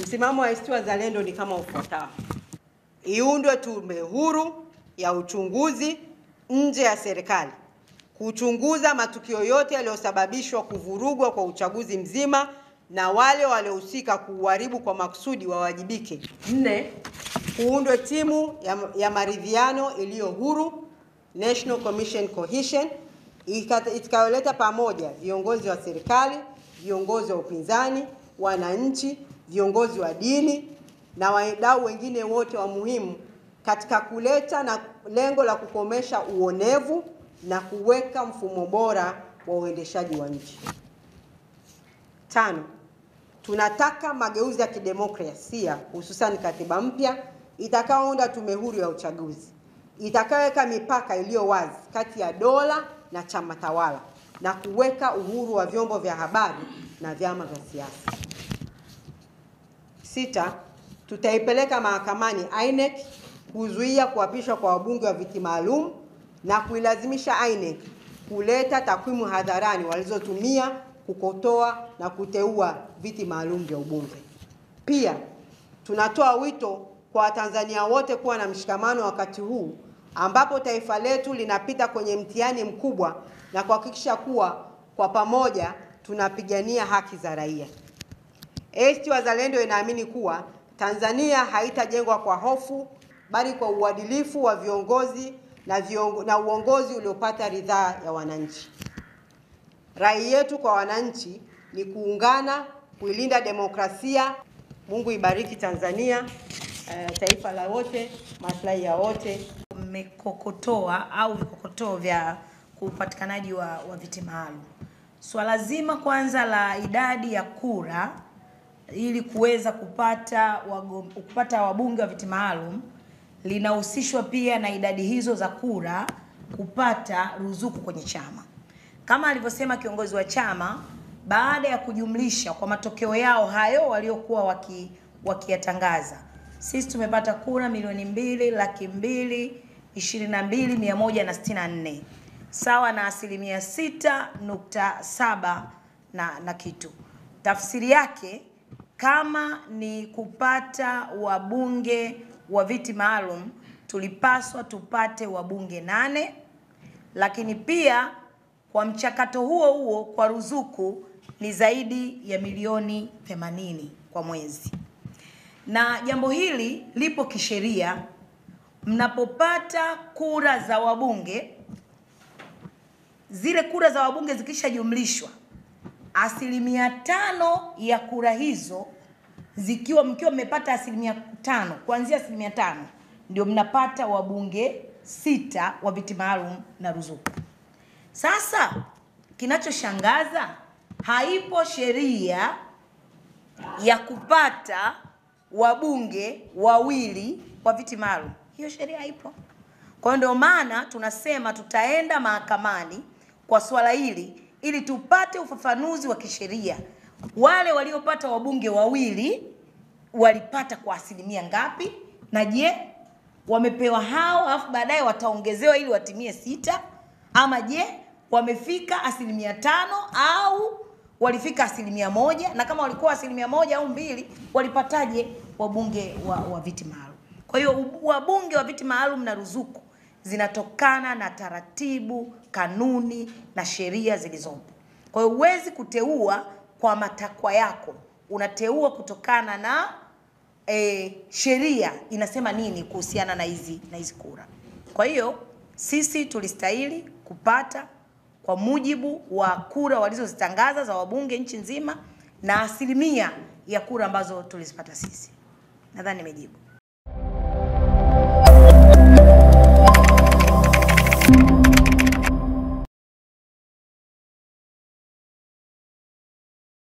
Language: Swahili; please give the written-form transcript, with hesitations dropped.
Msimamo wa ACT Wazalendo ni kama ufuatao: iundwe tume huru ya uchunguzi nje ya serikali kuchunguza matukio yote yaliyosababishwa kuvurugwa kwa uchaguzi mzima, na wale waliohusika kuharibu kwa makusudi wawajibike. 4. Kuundwe timu ya maridhiano iliyo huru, National Commission Cohesion, itakayoleta pamoja viongozi wa serikali, viongozi wa upinzani, wananchi, viongozi wa dini na wadau wengine wote wa muhimu katika kuleta na lengo la kukomesha uonevu na kuweka mfumo bora wa uendeshaji wa nchi. 5. Tunataka mageuzi ya kidemokrasia, hususan katiba mpya itakayounda tume huru ya uchaguzi, itakayoweka mipaka iliyo wazi kati ya dola na chama tawala na kuweka uhuru wa vyombo vya habari na vyama vya siasa. 6. Tutaipeleka mahakamani INEC kuzuia kuapishwa kwa wabunge wa viti maalum na kuilazimisha INEC kuleta takwimu hadharani walizotumia kukotoa na kuteua viti maalum vya ubunge. Pia tunatoa wito kwa Watanzania wote kuwa na mshikamano wakati huu ambapo taifa letu linapita kwenye mtihani mkubwa, na kuhakikisha kuwa kwa pamoja tunapigania haki za raia. ACT Wazalendo inaamini kuwa Tanzania haitajengwa kwa hofu, bali kwa uadilifu wa viongozi na uongozi uliopata ridhaa ya wananchi. Rai yetu kwa wananchi ni kuungana kuilinda demokrasia. Mungu ibariki Tanzania, taifa la wote, maslahi ya wote. Mmekokotoa au vikokotoo vya upatikanaji wa viti maalum. Swala zima kwanza la idadi ya kura ili kuweza kupata wabunge wa viti maalum linahusishwa pia na idadi hizo za kura kupata ruzuku kwenye chama. Kama alivyosema kiongozi wa chama, baada ya kujumlisha kwa matokeo yao hayo waliokuwa wakiyatangaza, sisi tumepata kura 2,222,164 sawa na 6.7 na kitu. Tafsiri yake, kama ni kupata wabunge wa viti maalum, tulipaswa tupate wabunge 8, lakini pia kwa mchakato huo kwa ruzuku ni zaidi ya milioni 80 kwa mwezi. Na jambo hili lipo kisheria. Mnapopata kura za wabunge, zile kura za wabunge zikishajumlishwa, 5% ya kura hizo mkiwa mmepata 5%, kuanzia 5% ndio mnapata wabunge 6 wa viti maalum na ruzuku. Sasa kinachoshangaza, haipo sheria ya kupata wabunge 2 wa viti maalum. Hiyo sheria haipo. Kwa hiyo ndio maana tunasema tutaenda mahakamani kwa swala hili ili tupate ufafanuzi wa kisheria. Wale waliopata wabunge 2 walipata kwa asilimia ngapi? Na je, wamepewa hao alafu baadaye wataongezewa ili watimie 6? Ama je, wamefika 5% au walifika 1%? Na kama walikuwa 1% au 2, walipataje wabunge wa viti maalum? Kwa hiyo wabunge wa viti maalum na ruzuku zinatokana na taratibu, kanuni na sheria zilizopo. Kwa hiyo huwezi kuteua kwa matakwa yako, unateua kutokana na sheria inasema nini kuhusiana na hizi kura. Kwa hiyo sisi tulistahili kupata kwa mujibu wa kura walizozitangaza za wabunge nchi nzima na asilimia ya kura ambazo tulizipata sisi. Nadhani nimejibu.